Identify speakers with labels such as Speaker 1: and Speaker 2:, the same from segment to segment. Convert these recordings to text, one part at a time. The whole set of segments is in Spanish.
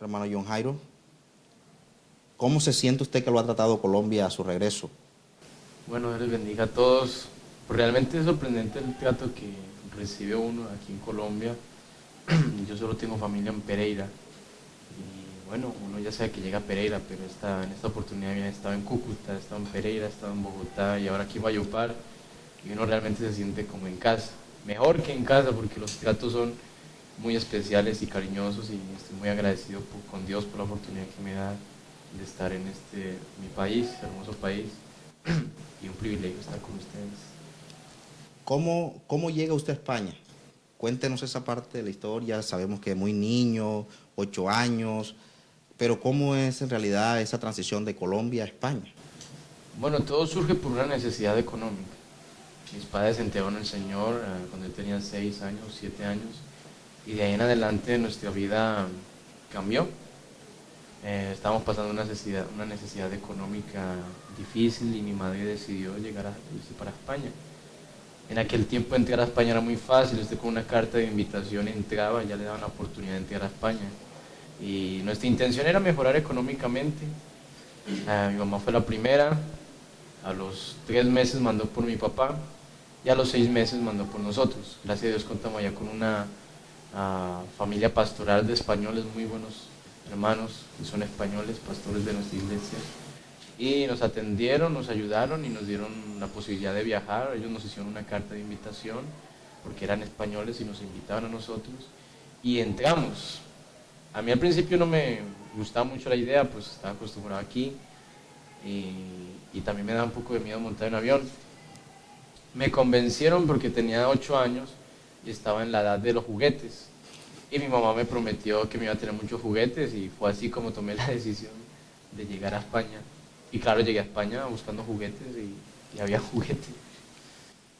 Speaker 1: hermano John Jairo. ¿Cómo se siente usted que lo ha tratado Colombia a su regreso?
Speaker 2: Bueno, Dios les bendiga a todos. Pues realmente es sorprendente el trato que recibe uno aquí en Colombia. Yo solo tengo familia en Pereira. Y bueno, uno ya sabe que llega a Pereira, pero en esta oportunidad había estado en Cúcuta, he estado en Pereira, he estado en Bogotá y ahora aquí en Valledupar. Y uno realmente se siente como en casa. Mejor que en casa porque los tratos son muy especiales y cariñosos y estoy muy agradecido con Dios por la oportunidad que me da de estar en mi país, hermoso país, y un privilegio estar con ustedes.
Speaker 1: ¿Cómo llega usted a España? Cuéntenos esa parte de la historia. Sabemos que es muy niño, 8 años, pero ¿cómo es en realidad esa transición de Colombia a España?
Speaker 2: Bueno, todo surge por una necesidad económica. Mis padres se entregaron al Señor cuando yo tenía 6 años, 7 años, y de ahí en adelante nuestra vida cambió. Estábamos pasando una necesidad económica difícil y mi madre decidió irse para España. En aquel tiempo entrar a España era muy fácil, usted con una carta de invitación entraba, ya le daban la oportunidad de entrar a España. Y nuestra intención era mejorar económicamente. Mi mamá fue la primera, a los 3 meses mandó por mi papá y a los 6 meses mandó por nosotros. Gracias a Dios contamos ya con una familia pastoral de españoles, muy buenos hermanos que son españoles, pastores de nuestra iglesia. Y nos atendieron, nos ayudaron y nos dieron la posibilidad de viajar. Ellos nos hicieron una carta de invitación porque eran españoles y nos invitaban a nosotros. Y entramos. A mí al principio no me gustaba mucho la idea, pues estaba acostumbrado aquí y también me da un poco de miedo montar en avión. Me convencieron porque tenía 8 años y estaba en la edad de los juguetes. Y mi mamá me prometió que me iba a tener muchos juguetes y fue así como tomé la decisión de llegar a España. Y claro, llegué a España buscando juguetes y había juguetes.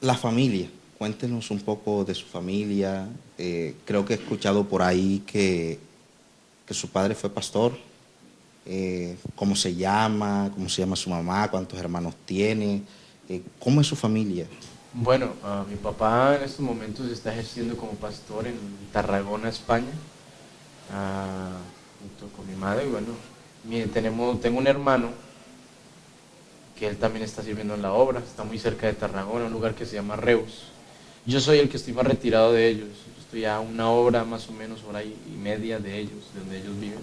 Speaker 1: La familia, cuéntenos un poco de su familia. Creo que he escuchado por ahí que su padre fue pastor. ¿Cómo se llama su mamá? ¿Cuántos hermanos tiene? ¿Cómo es su familia?
Speaker 2: Bueno, mi papá en estos momentos está ejerciendo como pastor en Tarragona, España, junto con mi madre. Y bueno, tengo un hermano que él también está sirviendo en la obra, está muy cerca de Tarragona, un lugar que se llama Reus. Yo soy el que estoy más retirado de ellos, estoy a una hora más o menos, hora y media de ellos, de donde ellos viven.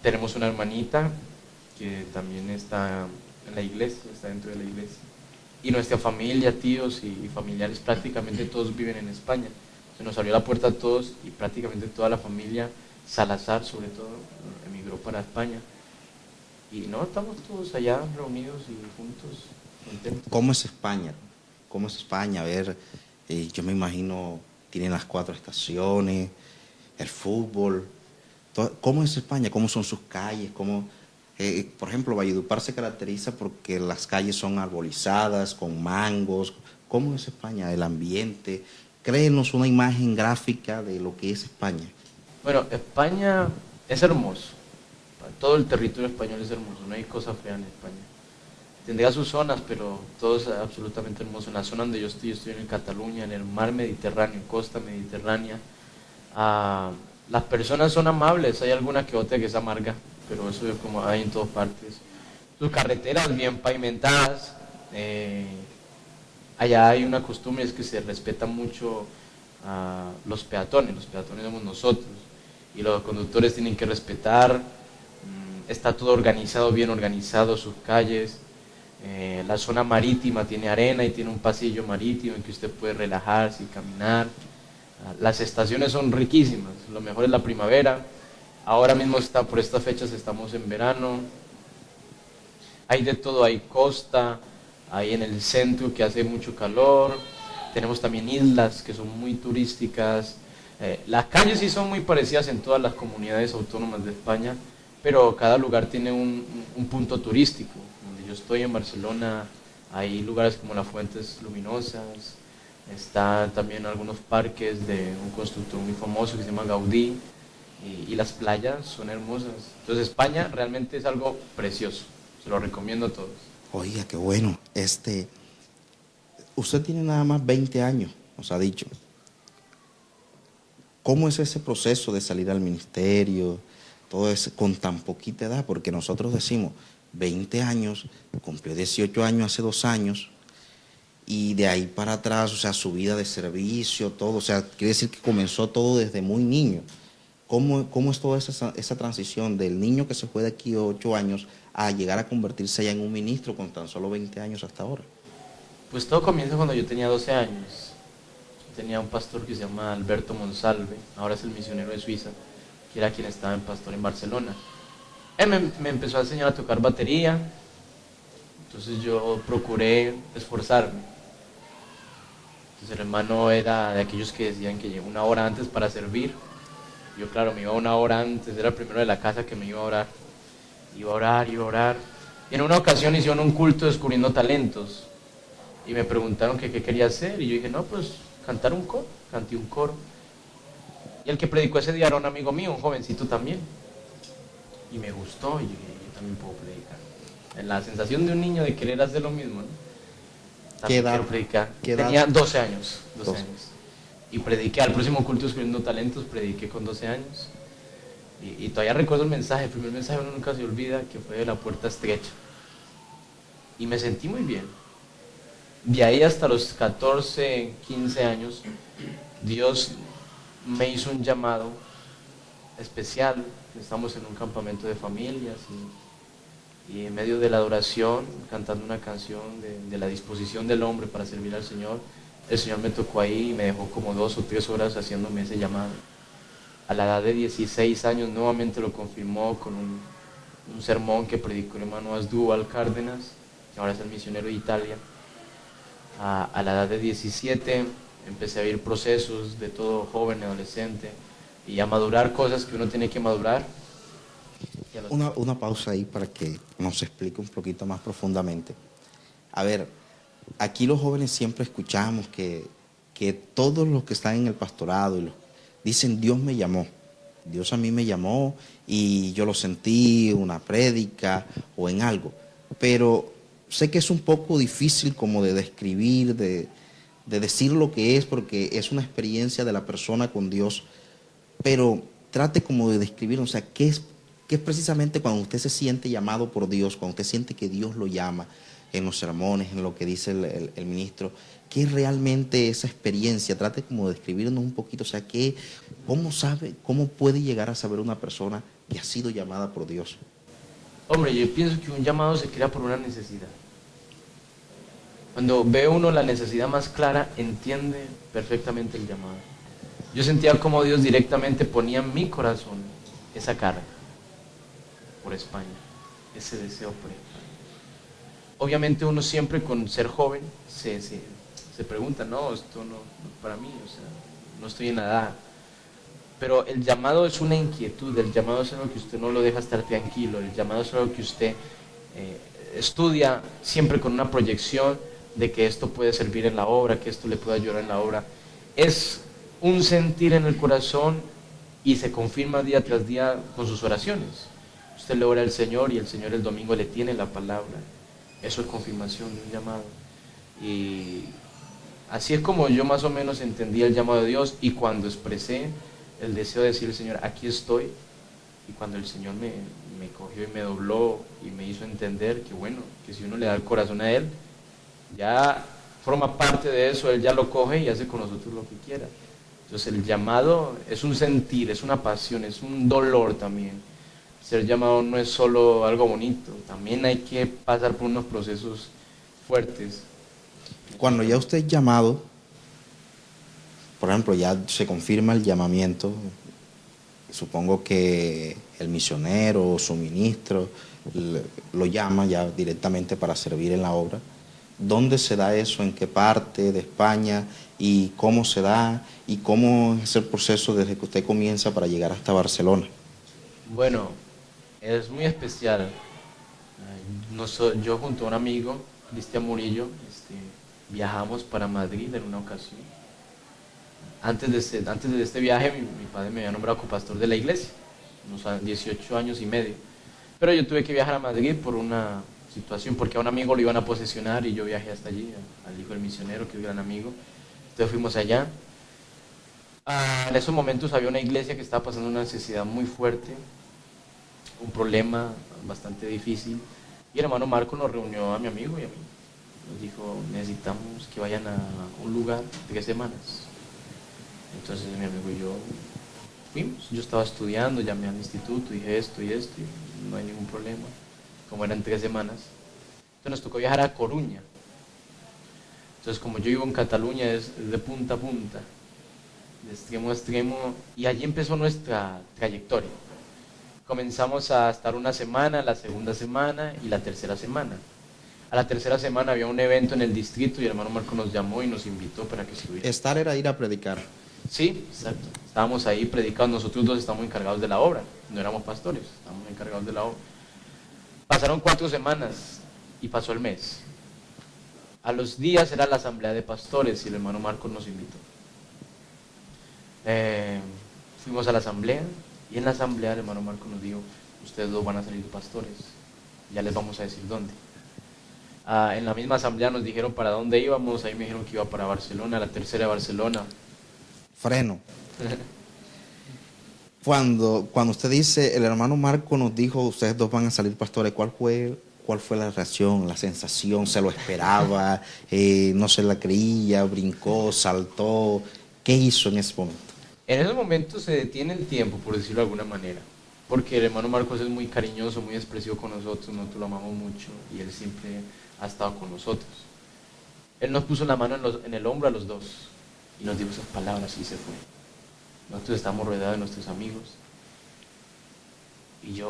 Speaker 2: Tenemos una hermanita que también está en la iglesia, está dentro de la iglesia. Y nuestra familia, tíos y familiares, prácticamente todos viven en España. Se nos abrió la puerta a todos y prácticamente toda la familia, Salazar sobre todo, emigró para España. Y no, estamos todos allá reunidos y juntos, contentos.
Speaker 1: ¿Cómo es España? ¿Cómo es España? A ver, yo me imagino, tienen las 4 estaciones, el fútbol. ¿Cómo es España? ¿Cómo son sus calles? Por ejemplo, Valledupar se caracteriza porque las calles son arbolizadas, con mangos. ¿Cómo es España? El ambiente. Créenos una imagen gráfica de lo que es España.
Speaker 2: Bueno, España es hermoso. Todo el territorio español es hermoso, no hay cosa fea en España. Tendría sus zonas, pero todo es absolutamente hermoso. En la zona donde yo estoy en Cataluña, en el mar Mediterráneo, costa mediterránea. Las personas son amables, hay alguna que otra que es amarga, pero eso es como hay en todas partes. Sus carreteras bien pavimentadas. Allá hay una costumbre, es que se respeta mucho a los peatones somos nosotros, y los conductores tienen que respetar. Está todo organizado, bien organizado, sus calles. La zona marítima tiene arena y tiene un pasillo marítimo en que usted puede relajarse y caminar. Las estaciones son riquísimas, lo mejor es la primavera. Ahora mismo por estas fechas estamos en verano. Hay de todo, hay costa, hay en el centro que hace mucho calor. Tenemos también islas que son muy turísticas. Las calles sí son muy parecidas en todas las comunidades autónomas de España, pero cada lugar tiene un punto turístico. Donde yo estoy en Barcelona hay lugares como las Fuentes Luminosas, están también algunos parques de un constructor muy famoso que se llama Gaudí, y las playas son hermosas. Entonces España realmente es algo precioso, se lo recomiendo a todos.
Speaker 1: Oiga, qué bueno. Usted tiene nada más 20 años, nos ha dicho. ¿Cómo es ese proceso de salir al ministerio, todo eso con tan poquita edad? Porque nosotros decimos 20 años, cumplió 18 años hace 2 años, y de ahí para atrás, o sea, su vida de servicio, todo, o sea, quiere decir que comenzó todo desde muy niño. ¿Cómo es toda esa transición del niño que se fue de aquí 8 años a llegar a convertirse ya en un ministro con tan solo 20 años hasta ahora?
Speaker 2: Pues todo comienza cuando yo tenía 12 años. Tenía un pastor que se llama Alberto Monsalve, ahora es el misionero de Suiza, que era quien estaba en pastor en Barcelona. Él me empezó a enseñar a tocar batería, entonces yo procuré esforzarme. Entonces el hermano era de aquellos que decían que llegó 1 hora antes para servir. Yo, claro, me iba 1 hora antes, era el primero de la casa que me iba a orar. Iba a orar, iba a orar. Y en una ocasión hicieron un culto descubriendo talentos. Y me preguntaron que qué quería hacer. Y yo dije, no, pues cantar un coro. Canté un coro. Y el que predicó ese día era un amigo mío, un jovencito también. Y me gustó. Y yo dije, yo también puedo predicar. En la sensación de un niño de querer hacer lo mismo, ¿no?
Speaker 1: ¿Qué
Speaker 2: También
Speaker 1: edad?
Speaker 2: quiero predicar.
Speaker 1: ¿Qué edad?
Speaker 2: Tenía 12 años. 12
Speaker 1: 12.
Speaker 2: años. Y prediqué al próximo culto descubriendo talentos. Prediqué con 12 años. Y todavía recuerdo el mensaje. El primer mensaje uno nunca se olvida, que fue de la puerta estrecha. Y me sentí muy bien. De ahí hasta los 14, 15 años, Dios me hizo un llamado especial. Estamos en un campamento de familias y en medio de la adoración, cantando una canción de la disposición del hombre para servir al Señor, el Señor me tocó ahí y me dejó como 2 o 3 horas haciéndome ese llamado. A la edad de 16 años nuevamente lo confirmó con un sermón que predicó el hermano Asdrúbal Cárdenas, que ahora es el misionero de Italia. A la edad de 17 empecé a vivir procesos de todo joven, adolescente, y a madurar cosas que uno tiene que madurar.
Speaker 1: Una pausa ahí para que nos explique un poquito más profundamente. A ver, aquí los jóvenes siempre escuchamos que todos los que están en el pastorado dicen, Dios me llamó, Dios a mí me llamó y yo lo sentí en una prédica o en algo, pero sé que es un poco difícil como de describir, de decir lo que es, porque es una experiencia de la persona con Dios, pero trate como de describir, o sea, qué es precisamente cuando usted se siente llamado por Dios, cuando usted siente que Dios lo llama en los sermones, en lo que dice el ministro, qué es realmente esa experiencia. Trate como de describirnos un poquito, o sea, cómo puede llegar a saber una persona que ha sido llamada por Dios.
Speaker 2: Hombre, yo pienso que un llamado se crea por una necesidad. Cuando ve uno la necesidad más clara, entiende perfectamente el llamado. Yo sentía como Dios directamente ponía en mi corazón esa carga por España, ese deseo por España. Obviamente uno siempre con ser joven se pregunta, no, esto no es para mí, o sea, no estoy en la edad. Pero el llamado es una inquietud, el llamado es algo que usted no lo deja estar tranquilo, el llamado es algo que usted estudia siempre con una proyección de que esto puede servir en la obra, que esto le puede ayudar en la obra. Es un sentir en el corazón y se confirma día tras día con sus oraciones. Usted le ora al Señor y el Señor el domingo le tiene la palabra. Eso es confirmación de un llamado. Y así es como yo más o menos entendí el llamado de Dios, y cuando expresé el deseo de decirle, Señor, aquí estoy, y cuando el Señor me cogió y me dobló y me hizo entender que bueno, que si uno le da el corazón a Él, ya forma parte de eso, Él ya lo coge y hace con nosotros lo que quiera. Entonces el llamado es un sentir, es una pasión, es un dolor también. Ser llamado no es solo algo bonito, también hay que pasar por unos procesos fuertes.
Speaker 1: Cuando ya usted es llamado, por ejemplo, ya se confirma el llamamiento, supongo que el misionero o su ministro lo llama ya directamente para servir en la obra. ¿Dónde se da eso? ¿En qué parte de España? ¿Y cómo se da? ¿Y cómo es el proceso desde que usted comienza para llegar hasta Barcelona?
Speaker 2: Bueno, es muy especial. Yo junto a un amigo, Cristian Murillo, viajamos para Madrid en una ocasión. Antes de este viaje, mi padre me había nombrado copastor de la iglesia, unos 18 años y medio. Pero yo tuve que viajar a Madrid por una situación, porque a un amigo lo iban a posesionar y yo viajé hasta allí, al hijo del misionero, que es un gran amigo. Entonces fuimos allá. En esos momentos había una iglesia que estaba pasando una necesidad muy fuerte, un problema bastante difícil, y el hermano Marco nos reunió a mi amigo y a mí. Nos dijo, necesitamos que vayan a un lugar 3 semanas. Entonces mi amigo y yo fuimos. Yo estaba estudiando, llamé al instituto, dije esto y esto, y no hay ningún problema. Como eran 3 semanas. Entonces nos tocó viajar a Coruña. Entonces como yo vivo en Cataluña, es de punta a punta, de extremo a extremo, y allí empezó nuestra trayectoria. Comenzamos a estar una semana, la segunda semana y la tercera semana. A la tercera semana había un evento en el distrito y el hermano Marco nos llamó y nos invitó para que estuviera.
Speaker 1: Estar era ir a predicar.
Speaker 2: Sí, exacto. Estábamos ahí predicando, nosotros dos estamos encargados de la obra, no éramos pastores, estábamos encargados de la obra. Pasaron 4 semanas y pasó el mes. A los días era la asamblea de pastores y el hermano Marcos nos invitó. Fuimos a la asamblea y en la asamblea el hermano Marcos nos dijo, ustedes dos van a salir pastores, ya les vamos a decir dónde. En la misma asamblea nos dijeron para dónde íbamos, ahí me dijeron que iba para Barcelona, la tercera de Barcelona.
Speaker 1: Freno. Cuando usted dice, el hermano Marco nos dijo, ustedes dos van a salir pastores, ¿cuál fue la reacción, la sensación? ¿Se lo esperaba? ¿No se la creía? ¿Brincó? ¿Saltó? ¿Qué hizo en ese momento?
Speaker 2: En ese momento se detiene el tiempo, por decirlo de alguna manera, porque el hermano Marcos es muy cariñoso, muy expresivo con nosotros lo amamos mucho y él siempre ha estado con nosotros. Él nos puso la mano en el hombro a los dos y nos dijo esas palabras y se fue. Nosotros estamos rodeados de nuestros amigos y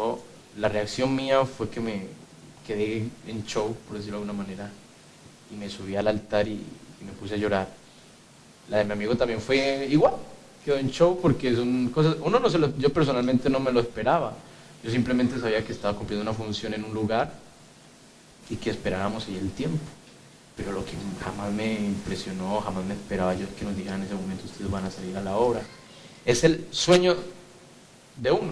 Speaker 2: la reacción mía fue que me quedé en shock, por decirlo de alguna manera, y me subí al altar y me puse a llorar. La de mi amigo también fue igual, quedó en shock porque son cosas, yo personalmente no me lo esperaba, yo simplemente sabía que estaba cumpliendo una función en un lugar y que esperábamos ahí el tiempo. Pero lo que jamás me impresionó, jamás me esperaba yo es que nos dijeran en ese momento ustedes van a salir a la obra. Es el sueño de uno.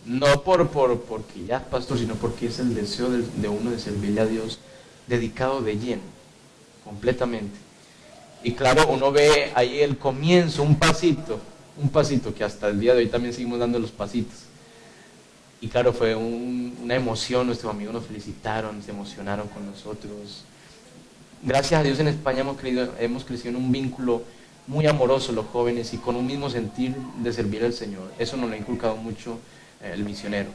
Speaker 2: No porque ya es pastor, sino porque es el deseo de uno de servirle a Dios dedicado de lleno, completamente. Y claro, uno ve ahí el comienzo, un pasito que hasta el día de hoy también seguimos dando los pasitos. Y claro, fue una emoción, nuestros amigos nos felicitaron, se emocionaron con nosotros. Gracias a Dios en España hemos crecido en un vínculo muy amoroso los jóvenes y con un mismo sentir de servir al Señor. Eso nos lo ha inculcado mucho el misionero.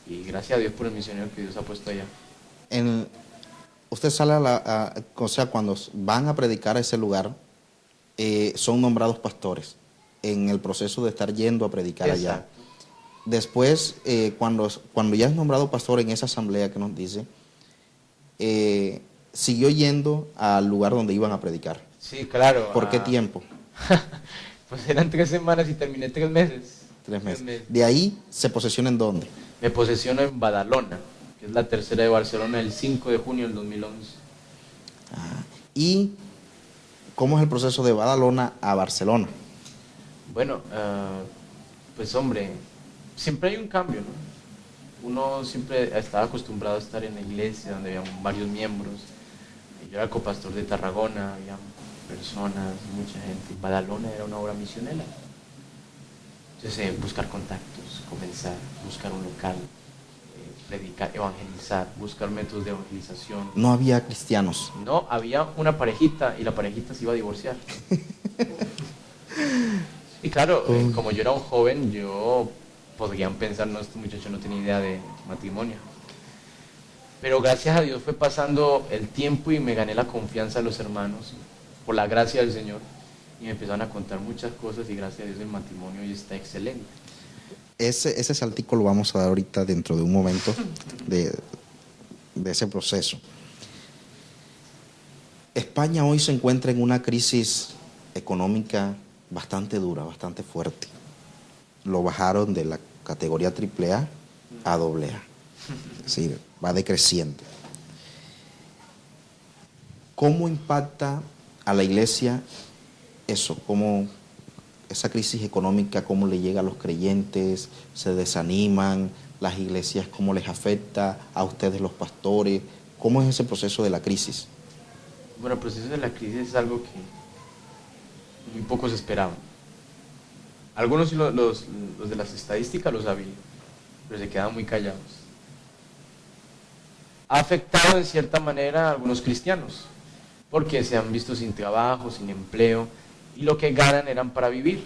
Speaker 2: Y gracias a Dios por el misionero que Dios ha puesto allá.
Speaker 1: Usted sale o sea, cuando van a predicar a ese lugar, son nombrados pastores en el proceso de estar yendo a predicar allá.
Speaker 2: Exacto.
Speaker 1: Después, cuando ya es nombrado pastor en esa asamblea que nos dice, siguió yendo al lugar donde iban a predicar.
Speaker 2: Sí, claro.
Speaker 1: ¿Por qué tiempo?
Speaker 2: Pues eran 3 semanas y terminé 3 meses.
Speaker 1: 3 meses. ¿De ahí se posesiona en dónde?
Speaker 2: Me posesiono en Badalona, que es la tercera de Barcelona, el 5 de junio del 2011.
Speaker 1: ¿Y cómo es el proceso de Badalona a Barcelona?
Speaker 2: Bueno, pues hombre, siempre hay un cambio, ¿no? Uno siempre estaba acostumbrado a estar en la iglesia donde había varios miembros. Yo era copastor de Tarragona, había personas, mucha gente. Badalona era una obra misionera. Entonces, buscar contactos, comenzar, buscar un local, predicar, evangelizar, buscar métodos de evangelización.
Speaker 1: No había cristianos.
Speaker 2: No, había una parejita y la parejita se iba a divorciar. Y claro, como yo era un joven, podrían pensar, no, este muchacho no tenía idea de matrimonio. Pero gracias a Dios fue pasando el tiempo y me gané la confianza de los hermanos, por la gracia del Señor, y me empezaron a contar muchas cosas y gracias a Dios el matrimonio hoy está excelente.
Speaker 1: Ese saltico lo vamos a dar ahorita dentro de un momento de ese proceso. España hoy se encuentra en una crisis económica bastante dura, bastante fuerte. Lo bajaron de la categoría AAA a AA. Es decir, va decreciendo. ¿Cómo impacta a la iglesia eso? ¿Cómo esa crisis económica, cómo le llega a los creyentes? ¿Se desaniman? ¿Las iglesias cómo les afecta? ¿A ustedes los pastores? ¿Cómo es ese proceso de la crisis?
Speaker 2: Bueno, el proceso de la crisis es algo muy pocos esperaban. Algunos sí los de las estadísticas lo sabían, pero se quedaban muy callados. Ha afectado en cierta manera a algunos cristianos, porque se han visto sin trabajo, sin empleo, y lo que ganan eran para vivir.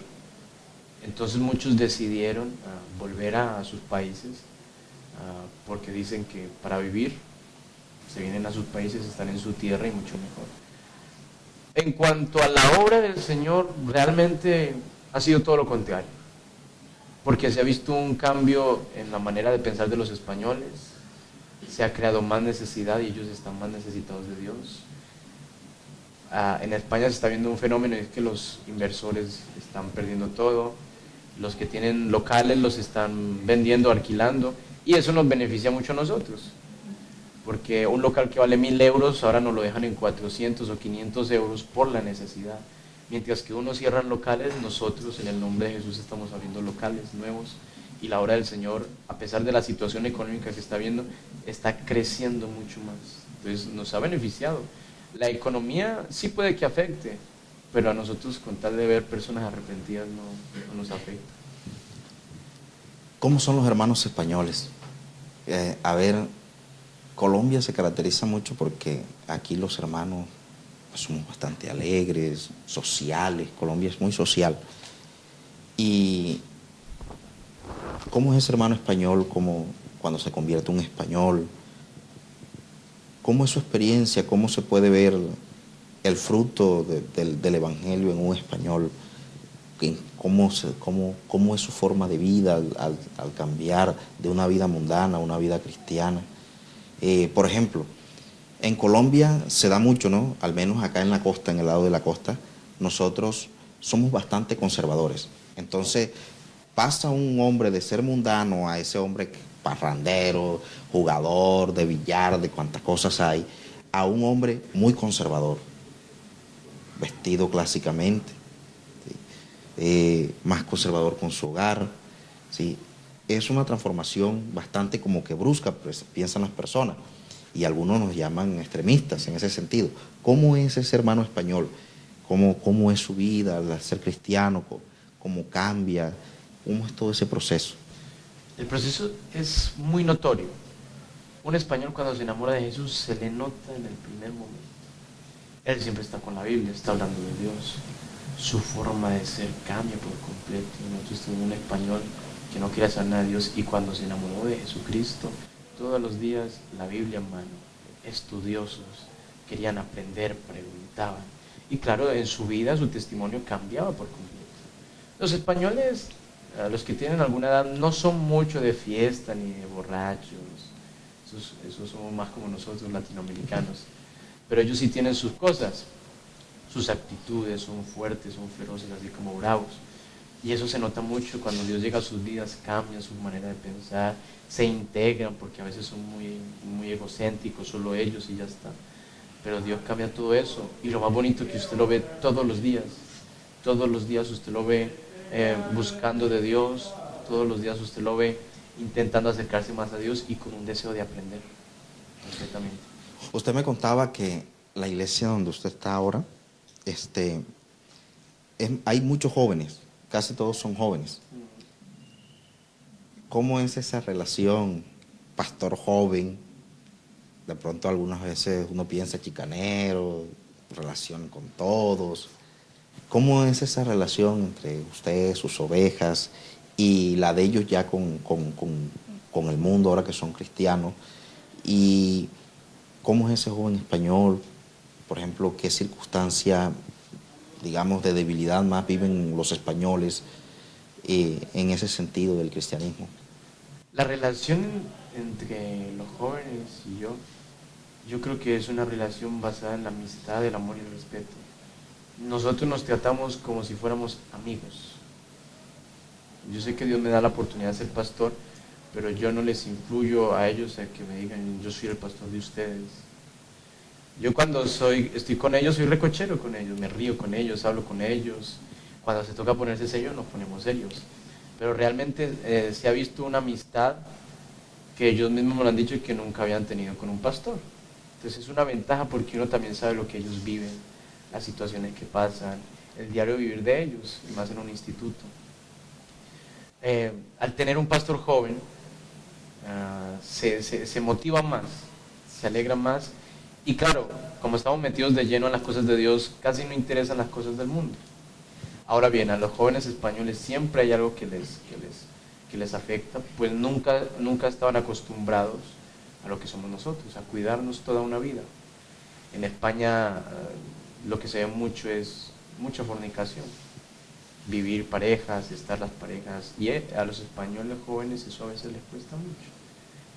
Speaker 2: Entonces muchos decidieron volver a sus países, porque dicen que para vivir se vienen a sus países, están en su tierra y mucho mejor. En cuanto a la obra del Señor, realmente ha sido todo lo contrario, porque se ha visto un cambio en la manera de pensar de los españoles, se ha creado más necesidad y ellos están más necesitados de Dios. En España se está viendo un fenómeno, es que los inversores están perdiendo todo, los que tienen locales los están vendiendo, alquilando, y eso nos beneficia mucho a nosotros, porque un local que vale 1.000 euros ahora nos lo dejan en 400 o 500 euros por la necesidad. Mientras que unos cierran locales, nosotros en el nombre de Jesús estamos abriendo locales nuevos, y la obra del Señor, a pesar de la situación económica que está viendo, está creciendo mucho más. Entonces nos ha beneficiado. La economía sí puede que afecte, pero a nosotros, con tal de ver personas arrepentidas, no nos afecta.
Speaker 1: ¿Cómo son los hermanos españoles? A ver, Colombia se caracteriza mucho porque aquí los hermanos pues, somos bastante alegres, sociales. Colombia es muy social. Y ¿cómo es ese hermano español? ¿Cómo, cuando se convierte en un español? ¿Cómo es su experiencia? ¿Cómo se puede ver el fruto del evangelio en un español? ¿Cómo es su forma de vida al cambiar de una vida mundana a una vida cristiana? Por ejemplo, en Colombia se da mucho, ¿no? Al menos acá en la costa, en el lado de la costa, nosotros somos bastante conservadores. Entonces, pasa un hombre de ser mundano a ese hombre parrandero, jugador de billar, de cuantas cosas hay, a un hombre muy conservador, vestido clásicamente, ¿sí? Más conservador con su hogar, ¿sí? Es una transformación bastante como que brusca, pues, piensan las personas, y algunos nos llaman extremistas en ese sentido. ¿Cómo es ese hermano español? ¿Cómo es su vida al ser cristiano? ¿Cómo cambia? ¿Cómo es todo ese proceso?
Speaker 2: El proceso es muy notorio. Un español, cuando se enamora de Jesús, se le nota en el primer momento. Él siempre está con la Biblia, está hablando de Dios. Su forma de ser cambia por completo. Nosotros tenemos un español que no quiere hacer nada de Dios, y cuando se enamoró de Jesucristo, todos los días la Biblia en mano, estudiosos, querían aprender, preguntaban. Y claro, en su vida su testimonio cambiaba por completo. Los españoles, los que tienen alguna edad, no son mucho de fiesta ni de borrachos. Esos somos más como nosotros, latinoamericanos. Pero ellos sí tienen sus cosas, sus actitudes, son fuertes, son feroces, así como bravos. Y eso se nota mucho cuando Dios llega a sus vidas, cambia su manera de pensar, se integran, porque a veces son muy egocéntricos, solo ellos y ya está. Pero Dios cambia todo eso, y lo más bonito es que usted lo ve todos los días usted lo ve buscando de Dios, todos los días usted lo ve intentando acercarse más a Dios y con un deseo de aprender completamente.
Speaker 1: Usted me contaba que la iglesia donde usted está ahora, hay muchos jóvenes, casi todos son jóvenes. ¿Cómo es esa relación pastor joven? De pronto algunas veces uno piensa chicanero, relación con todos. ¿Cómo es esa relación entre ustedes, sus ovejas, y la de ellos ya con el mundo ahora que son cristianos? ¿Y cómo es ese joven español? Por ejemplo, ¿qué circunstancia, digamos, de debilidad más viven los españoles en ese sentido del cristianismo?
Speaker 2: La relación entre los jóvenes y yo creo que es una relación basada en la amistad, el amor y el respeto. Nosotros nos tratamos como si fuéramos amigos. Yo sé que Dios me da la oportunidad de ser pastor, pero yo no les influyo a ellos a que me digan, yo soy el pastor de ustedes. Yo cuando estoy con ellos, soy recochero con ellos, me río con ellos, hablo con ellos. Cuando se toca ponerse serio, nos ponemos serios. Pero realmente se ha visto una amistad que ellos mismos me lo han dicho y que nunca habían tenido con un pastor. Entonces es una ventaja porque uno también sabe lo que ellos viven, las situaciones que pasan, el diario vivir de ellos, y más en un instituto. Al tener un pastor joven, se motiva más, se alegra más, y claro, como estamos metidos de lleno en las cosas de Dios, casi no interesan las cosas del mundo. Ahora bien, a los jóvenes españoles siempre hay algo que les afecta, pues nunca estaban acostumbrados a lo que somos nosotros, a cuidarnos toda una vida. En España lo que se ve mucho es mucha fornicación, vivir parejas, estar las parejas, y a los españoles jóvenes eso a veces les cuesta mucho,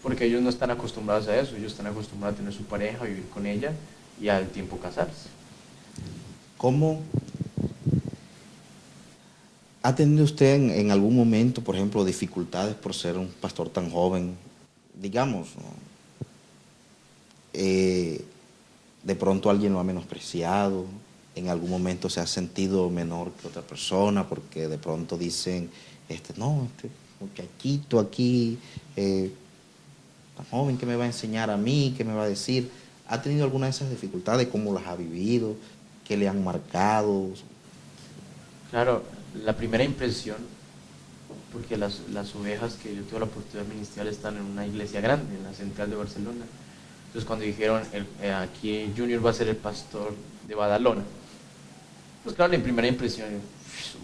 Speaker 2: porque ellos no están acostumbrados a eso, ellos están acostumbrados a tener su pareja, vivir con ella y al tiempo casarse.
Speaker 1: ¿Cómo ha tenido usted en algún momento, por ejemplo, dificultades por ser un pastor tan joven? Digamos, ¿no? De pronto alguien lo ha menospreciado, en algún momento se ha sentido menor que otra persona, porque de pronto dicen, no, este muchachito aquí, tan joven, ¿qué me va a enseñar a mí? ¿Qué me va a decir? ¿Ha tenido alguna de esas dificultades? ¿Cómo las ha vivido? ¿Qué le han marcado?
Speaker 2: Claro, la primera impresión, porque las ovejas que yo tuve la oportunidad de ministrar están en una iglesia grande, en la central de Barcelona. Entonces cuando dijeron, aquí Junior va a ser el pastor de Badalona, pues claro, la primera impresión, es un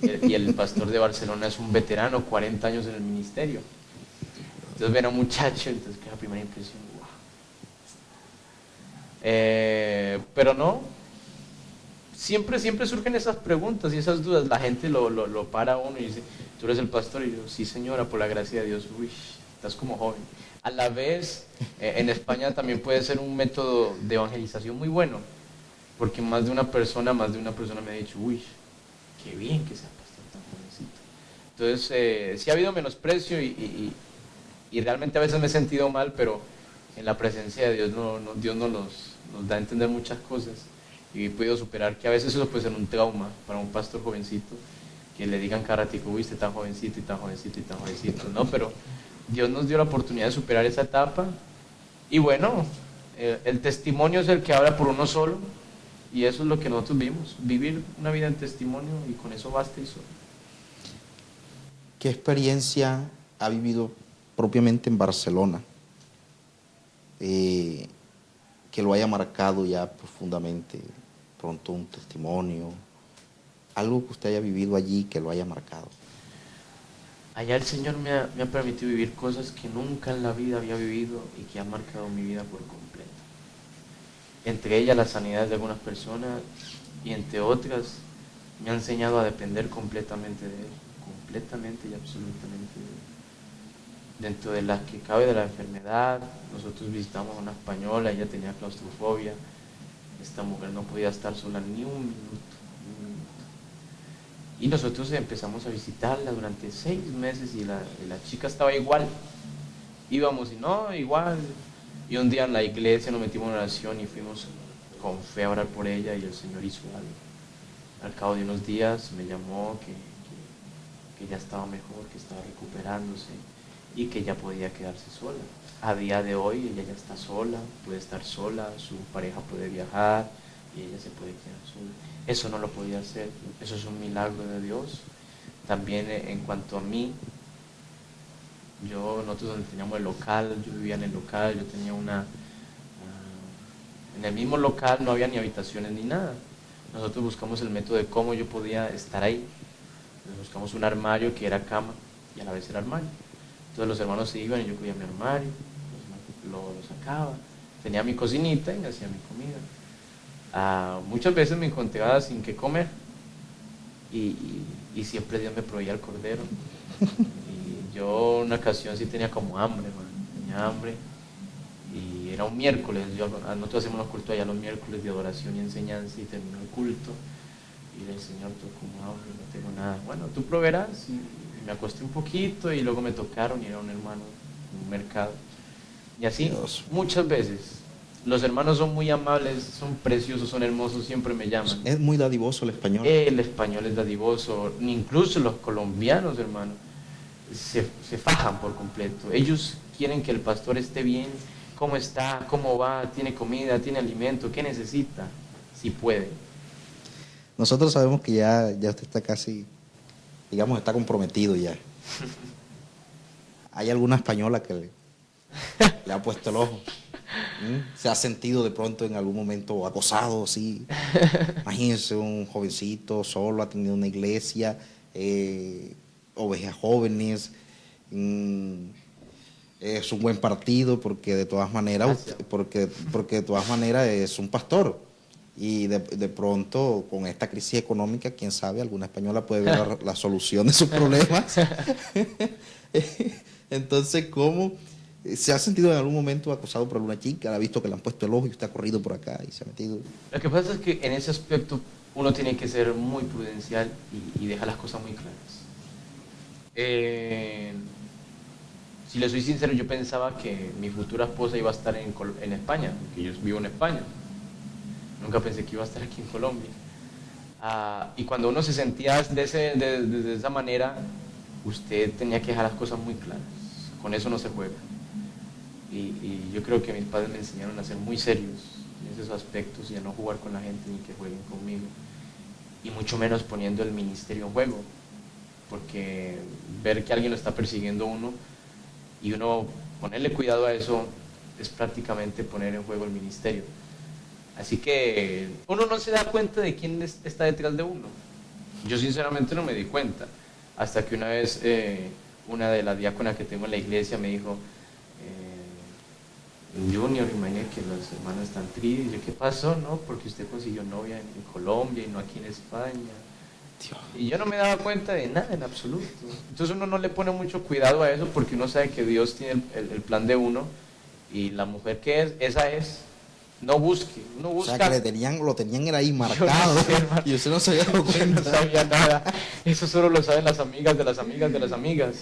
Speaker 2: muchacho. Y el pastor de Barcelona es un veterano, 40 años en el ministerio. Entonces ven a un muchacho, entonces que la primera impresión, wow. Pero no, siempre surgen esas preguntas y esas dudas. La gente lo para a uno y dice, ¿tú eres el pastor? Y yo, sí señora, por la gracia de Dios. Uy, estás como joven. A la vez, en España también puede ser un método de evangelización muy bueno, porque más de una persona me ha dicho, uy, qué bien que sea pastor tan jovencito. Entonces, sí ha habido menosprecio y realmente a veces me he sentido mal, pero en la presencia de Dios, Dios nos da a entender muchas cosas y he podido superar que a veces eso puede ser un trauma para un pastor jovencito, que le digan cada ratico, uy, tan jovencito y tan jovencito y tan jovencito, ¿no? Pero Dios nos dio la oportunidad de superar esa etapa y bueno, el testimonio es el que habla por uno solo y eso es lo que nosotros vimos, vivir una vida en testimonio y con eso basta y solo.
Speaker 1: ¿Qué experiencia ha vivido propiamente en Barcelona que lo haya marcado ya profundamente? Pronto un testimonio, algo que usted haya vivido allí que lo haya marcado.
Speaker 2: Allá el Señor me ha permitido vivir cosas que nunca en la vida había vivido y que han marcado mi vida por completo. Entre ellas la sanidad de algunas personas y entre otras me ha enseñado a depender completamente de Él, completamente y absolutamente de Él. Dentro de las que cabe de la enfermedad, nosotros visitamos a una española, ella tenía claustrofobia, esta mujer no podía estar sola ni un minuto. Y nosotros empezamos a visitarla durante 6 meses y la chica estaba igual. Íbamos y no, igual. Y un día en la iglesia nos metimos en oración y fuimos con fe a orar por ella y el Señor hizo algo. Al cabo de unos días me llamó que ya estaba mejor, que estaba recuperándose y que ya podía quedarse sola. A día de hoy ella ya está sola, puede estar sola, su pareja puede viajar y ella se puede quedar sola. Eso no lo podía hacer, eso es un milagro de Dios. También en cuanto a mí, nosotros donde teníamos el local, yo vivía en el local, yo tenía en el mismo local no había ni habitaciones ni nada. Nosotros buscamos el método de cómo yo podía estar ahí. Entonces buscamos un armario que era cama y a la vez era armario. Entonces los hermanos se iban y yo cogía mi armario, lo sacaba, tenía mi cocinita y me hacía mi comida. Muchas veces me encontraba sin qué comer y siempre Dios me proveía el cordero. Y yo una ocasión sí tenía como hambre, tenía hambre y era un miércoles. Nosotros hacemos los cultos allá los miércoles de adoración y enseñanza y terminó el culto y el Señor tocó como hambre, no tengo nada. Bueno, tú proveerás y me acosté un poquito y luego me tocaron y era un hermano en un mercado. Y así, Dios. Muchas veces. Los hermanos son muy amables, son preciosos, son hermosos, siempre me llaman.
Speaker 1: Es muy dadivoso el español.
Speaker 2: El español es dadivoso, incluso los colombianos, hermano, se fajan por completo. Ellos quieren que el pastor esté bien, cómo está, cómo va, tiene comida, tiene alimento, qué necesita, si puede.
Speaker 1: nosotros sabemos que ya usted está casi, digamos, está comprometido ya. ¿Hay alguna española que le ha puesto el ojo? ¿Se ha sentido de pronto en algún momento acosado, sí? Imagínense un jovencito solo, ha tenido una iglesia, ovejas jóvenes, es un buen partido porque de todas maneras, porque de todas maneras es un pastor. Y de pronto, con esta crisis económica, quién sabe, alguna española puede ver la solución de sus problemas. Entonces, ¿cómo se ha sentido en algún momento acosado por alguna chica? ¿Ha visto que le han puesto el ojo y usted ha corrido por acá y se ha metido?
Speaker 2: Lo que pasa es que en ese aspecto uno tiene que ser muy prudencial y dejar las cosas muy claras. Si le soy sincero, yo pensaba que mi futura esposa iba a estar en España, porque yo vivo en España. Nunca pensé que iba a estar aquí en Colombia. Y cuando uno se sentía de esa manera, usted tenía que dejar las cosas muy claras. Con eso no se juega. Y yo creo que mis padres me enseñaron a ser muy serios en esos aspectos y a no jugar con la gente ni que jueguen conmigo. Y mucho menos poniendo el ministerio en juego. Porque ver que alguien lo está persiguiendo a uno y uno ponerle cuidado a eso es prácticamente poner en juego el ministerio. Así que uno no se da cuenta de quién está detrás de uno. Yo sinceramente no me di cuenta. Hasta que una vez una de las diáconas que tengo en la iglesia me dijo, Junior, imagínate que las hermanas están tristes. Yo, ¿qué pasó? No, porque usted consiguió novia en Colombia y no aquí en España. Dios. Y yo no me daba cuenta de nada en absoluto. Entonces uno no le pone mucho cuidado a eso porque uno sabe que Dios tiene el plan de uno y la mujer que es, esa es. No busque, uno busca.
Speaker 1: O sea, que lo tenían era ahí marcado. No sé, y usted no se había dado cuenta.
Speaker 2: Yo no sabía nada. Eso solo lo saben las amigas de las amigas de las amigas.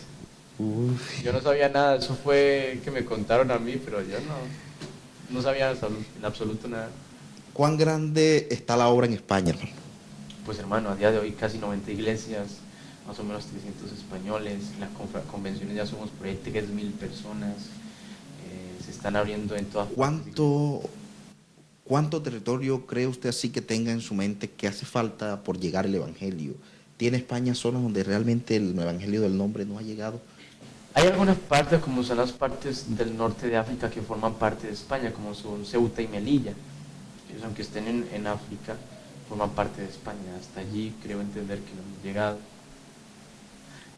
Speaker 2: Yo no sabía nada. Eso fue que me contaron a mí, pero yo no sabía en absoluto nada.
Speaker 1: ¿Cuán grande está la obra en España, hermano?
Speaker 2: Pues hermano, a día de hoy casi 90 iglesias, más o menos 300 españoles. En las convenciones ya somos por ahí 3.000 personas. Se están abriendo en todas
Speaker 1: partes. ¿Cuánto territorio cree usted así que tenga en su mente que hace falta por llegar el Evangelio? ¿Tiene España zonas donde realmente el Evangelio del nombre no ha llegado?
Speaker 2: Hay algunas partes, como son las partes del norte de África, que forman parte de España, como son Ceuta y Melilla. Ellos, aunque estén en África, forman parte de España. Hasta allí creo entender que no hemos llegado.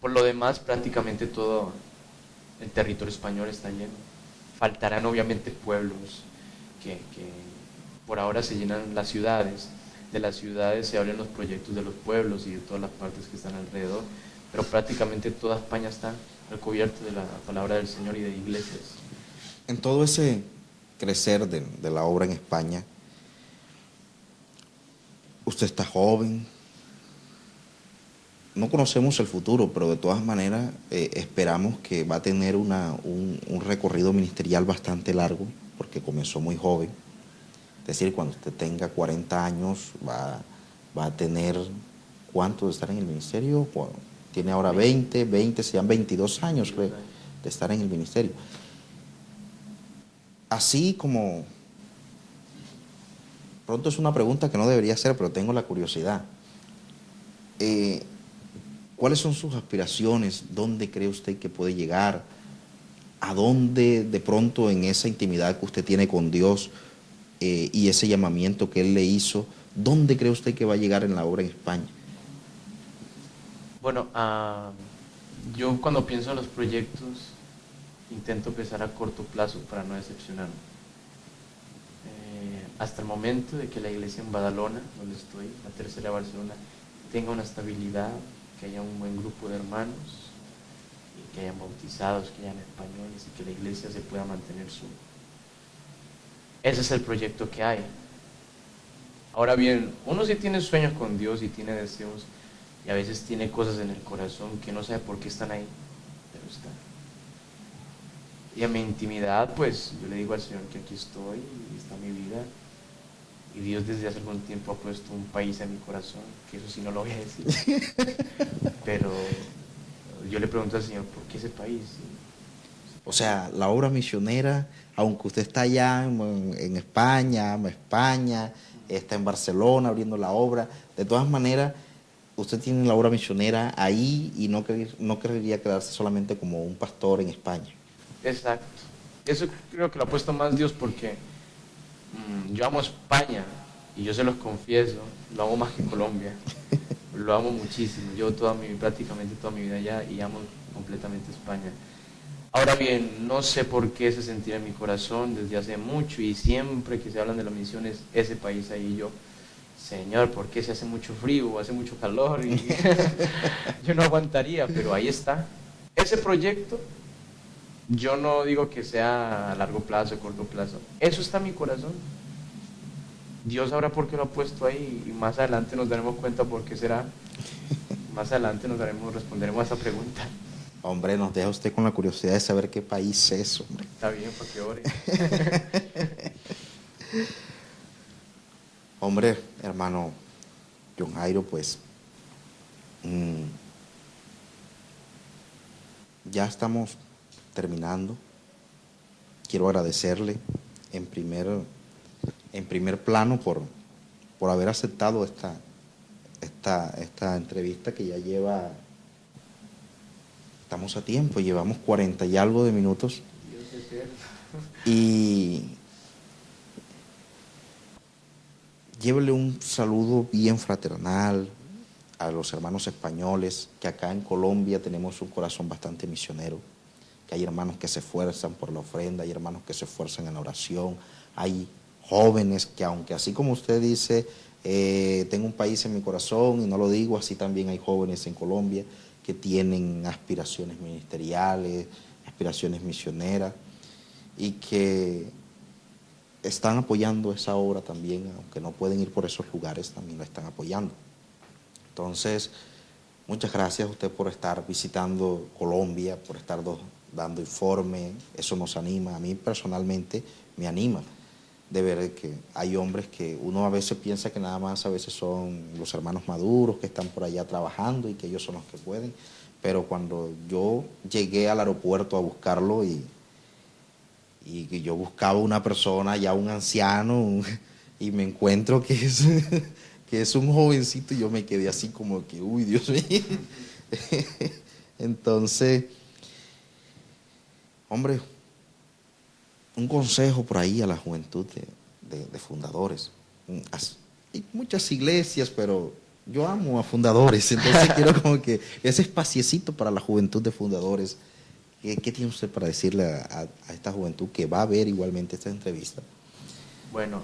Speaker 2: Por lo demás, prácticamente todo el territorio español está lleno. Faltarán obviamente pueblos que por ahora se llenan las ciudades. De las ciudades se abren los proyectos de los pueblos y de todas las partes que están alrededor, pero prácticamente toda España está recubierta de la palabra del Señor y de iglesias.
Speaker 1: En todo ese crecer de la obra en España, usted está joven, no conocemos el futuro, pero de todas maneras esperamos que va a tener un recorrido ministerial bastante largo, porque comenzó muy joven. Es decir, cuando usted tenga 40 años va a tener, ¿cuánto de estar en el ministerio? Tiene ahora 20, sean 22 años, creo, de estar en el ministerio. Así como, pronto es una pregunta que no debería hacer, pero tengo la curiosidad. ¿Cuáles son sus aspiraciones? ¿Dónde cree usted que puede llegar? ¿A dónde de pronto en esa intimidad que usted tiene con Dios y ese llamamiento que Él le hizo, dónde cree usted que va a llegar en la obra en España?
Speaker 2: Bueno, yo cuando pienso en los proyectos intento pensar a corto plazo para no decepcionarme. Hasta el momento de que la iglesia en Badalona, donde estoy, la tercera de Barcelona, tenga una estabilidad, que haya un buen grupo de hermanos, y que hayan bautizados, que hayan españoles y que la iglesia se pueda mantener su. Ese es el proyecto que hay. Ahora bien, uno sí tiene sueños con Dios y tiene deseos y a veces tiene cosas en el corazón que no sabe por qué están ahí, pero están. Y a mi intimidad, pues yo le digo al Señor que aquí estoy y está mi vida. Y Dios desde hace algún tiempo ha puesto un país en mi corazón, que eso sí no lo voy a decir. Pero yo le pregunto al Señor, ¿por qué ese país?
Speaker 1: O sea, la obra misionera, aunque usted está allá en España, ama España, está en Barcelona abriendo la obra. De todas maneras, usted tiene la obra misionera ahí y no querría quedarse solamente como un pastor en España.
Speaker 2: Exacto. Eso creo que lo ha puesto más Dios porque yo amo España y yo se los confieso, lo amo más que Colombia. Lo amo muchísimo. Yo prácticamente toda mi vida allá y amo completamente España. Ahora bien, no sé por qué se sentía en mi corazón desde hace mucho y siempre que se hablan de las misiones, ese país ahí yo, Señor, ¿por qué se hace mucho frío o hace mucho calor? Y yo no aguantaría, pero ahí está. Ese proyecto, yo no digo que sea a largo plazo, a corto plazo. Eso está en mi corazón. Dios sabrá por qué lo ha puesto ahí y más adelante nos daremos cuenta por qué será. Más adelante responderemos a esa pregunta.
Speaker 1: Hombre, nos deja usted con la curiosidad de saber qué país es, hombre.
Speaker 2: Está bien, para que ore.
Speaker 1: Hombre, hermano John Jairo, pues ya estamos terminando. Quiero agradecerle en primer plano por haber aceptado esta entrevista que ya lleva, estamos a tiempo, llevamos 40 y algo de minutos.
Speaker 2: Dios es cierto.
Speaker 1: Y llévele un saludo bien fraternal a los hermanos españoles, que acá en Colombia tenemos un corazón bastante misionero, que hay hermanos que se esfuerzan por la ofrenda, hay hermanos que se esfuerzan en la oración, hay jóvenes que, aunque así como usted dice, tengo un país en mi corazón y no lo digo, así también hay jóvenes en Colombia que tienen aspiraciones ministeriales, aspiraciones misioneras y que están apoyando esa obra también, aunque no pueden ir por esos lugares, también la están apoyando. Entonces, muchas gracias a usted por estar visitando Colombia, por estar dando informe, eso nos anima, a mí personalmente me anima de ver que hay hombres que uno a veces piensa que nada más a veces son los hermanos maduros que están por allá trabajando y que ellos son los que pueden, pero cuando yo llegué al aeropuerto a buscarlo y que yo buscaba una persona, ya un anciano, y me encuentro que es un jovencito y yo me quedé así como que, uy, Dios mío. Entonces, hombre, un consejo por ahí a la juventud de fundadores. Hay muchas iglesias, pero yo amo a fundadores, entonces quiero como que ese espaciecito para la juventud de fundadores. ¿Qué tiene usted para decirle a esta juventud que va a ver igualmente esta entrevista?
Speaker 2: Bueno,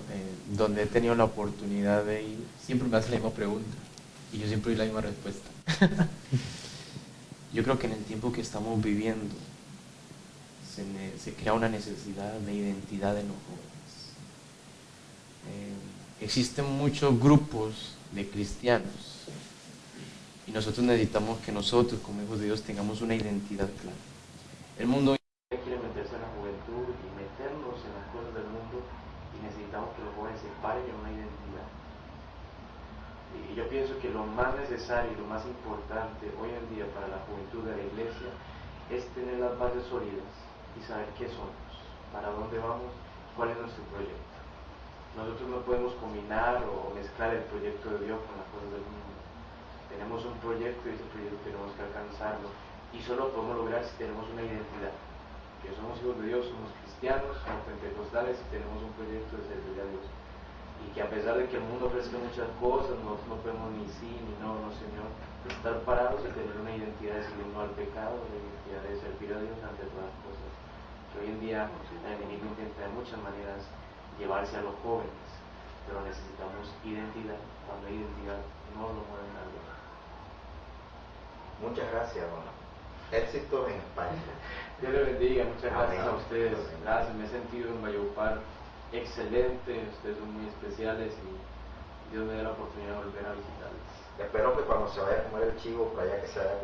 Speaker 2: donde he tenido la oportunidad de ir, siempre me hacen la misma pregunta y yo siempre doy la misma respuesta. Yo creo que en el tiempo que estamos viviendo se crea una necesidad de identidad en los jóvenes. Existen muchos grupos de cristianos y nosotros necesitamos que nosotros como hijos de Dios tengamos una identidad clara. El mundo quiere meterse en la juventud y meternos en las cosas del mundo y necesitamos que los jóvenes se paren en una identidad. Y yo pienso que lo más necesario y lo más importante hoy en día para la juventud de la iglesia es tener las bases sólidas y saber qué somos, para dónde vamos, cuál es nuestro proyecto. Nosotros no podemos combinar o mezclar el proyecto de Dios con las cosas del mundo. Tenemos un proyecto y ese proyecto tenemos que alcanzarlo. Y solo lo podemos lograr si tenemos una identidad, que somos hijos de Dios, somos cristianos, somos pentecostales y tenemos un proyecto de servir a Dios. Y que a pesar de que el mundo ofrezca muchas cosas, nosotros no podemos ni sí ni no, no Señor, estar parados y tener una identidad de servir no al pecado, una identidad de servir a Dios ante todas las cosas. Que hoy en día el enemigo intenta de muchas maneras llevarse a los jóvenes, pero necesitamos identidad. Cuando hay identidad no lo mueven a Dios.
Speaker 1: Muchas gracias, hermano. Éxito en España.
Speaker 2: Dios le bendiga, muchas gracias
Speaker 1: Amén.
Speaker 2: a ustedes. Gracias, me he sentido en Valledupar excelente, ustedes son muy especiales y Dios me dé la oportunidad de volver a visitarles.
Speaker 1: Espero que cuando se vaya a comer el chivo por allá que se vaya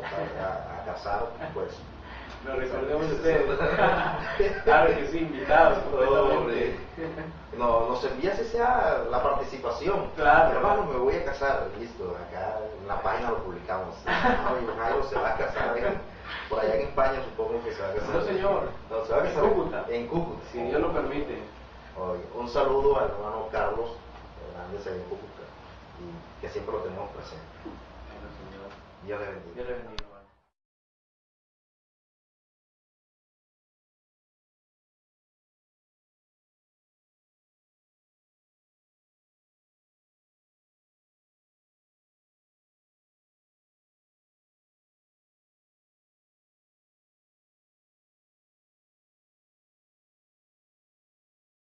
Speaker 1: a casar, pues...
Speaker 2: Lo recordemos ustedes. Claro que sí, invitados.
Speaker 1: Nos envía si sea la participación.
Speaker 2: Claro.
Speaker 1: Hermano, me voy a casar. Listo, acá en la página lo publicamos. No, Jairo se va a casar. Por allá en España supongo que se va a casar.
Speaker 2: No, señor.
Speaker 1: No, se va a casar
Speaker 2: en Cúcuta.
Speaker 1: En Cúcuta.
Speaker 2: Si Dios lo permite.
Speaker 1: Oye, un saludo al hermano Carlos, grandeza de Cúcuta y que siempre lo tenemos presente.
Speaker 2: Bueno, Señor.
Speaker 1: Dios le bendiga.
Speaker 2: Dios le bendiga.